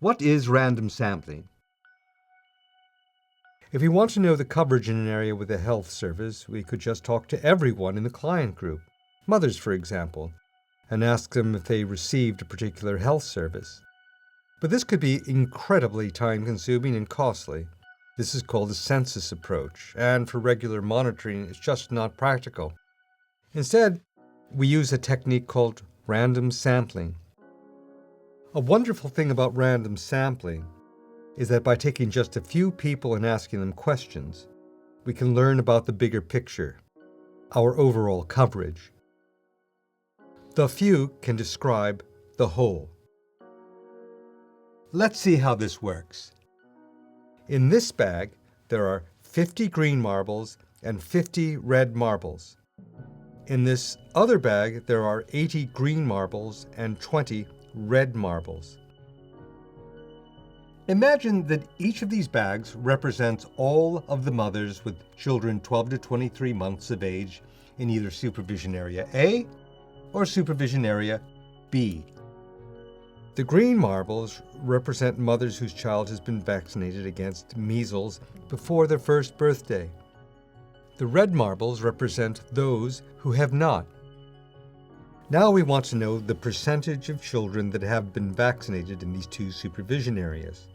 What is random sampling? If we want to know the coverage in an area with a health service, we could just talk to everyone in the client group, mothers for example, and ask them if they received a particular health service. But this could be incredibly time-consuming and costly. This is called the census approach, and for regular monitoring, it's just not practical. Instead, we use a technique called random sampling. A wonderful thing about random sampling is that by taking just a few people and asking them questions, we can learn about the bigger picture, our overall coverage. The few can describe the whole. Let's see how this works. In this bag, there are 50 green marbles and 50 red marbles. In this other bag, there are 80 green marbles and 20 red marbles. Imagine that each of these bags represents all of the mothers with children 12 to 23 months of age in either Supervision Area A or Supervision Area B. The green marbles represent mothers whose child has been vaccinated against measles before their first birthday. The red marbles represent those who have not. Now we want to know the percentage of children that have been vaccinated in these two supervision areas.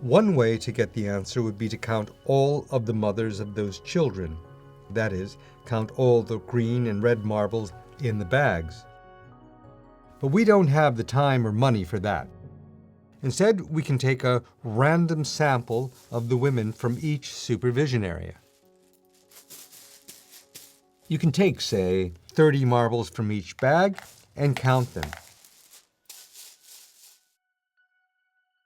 One way to get the answer would be to count all of the mothers of those children. That is, count all the green and red marbles in the bags. But we don't have the time or money for that. Instead, we can take a random sample of the women from each supervision area. You can take, say, 30 marbles from each bag and count them.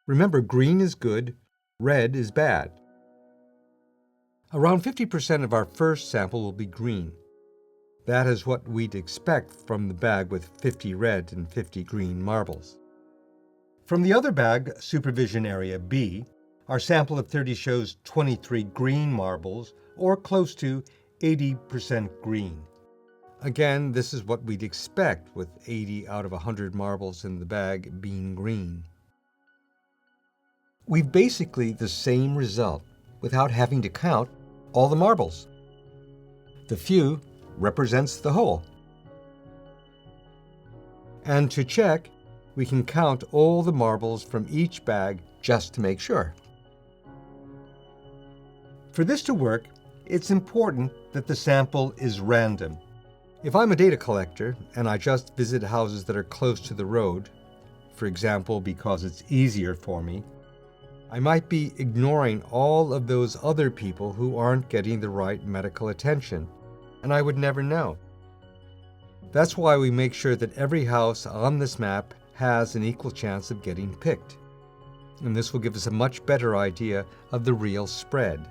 Remember, green is good, red is bad. Around 50% of our first sample will be green. That is what we'd expect from the bag with 50 red and 50 green marbles. From the other bag, Supervision Area B, our sample of 30 shows 23 green marbles, or close to 80% green. Again, this is what we'd expect with 80 out of 100 marbles in the bag being green. We've basically the same result without having to count all the marbles. The few represents the whole. And to check, we can count all the marbles from each bag just to make sure. For this to work, it's important that the sample is random. If I'm a data collector and I just visit houses that are close to the road, for example, because it's easier for me, I might be ignoring all of those other people who aren't getting the right medical attention, and I would never know. That's why we make sure that every house on this map has an equal chance of getting picked. And this will give us a much better idea of the real spread.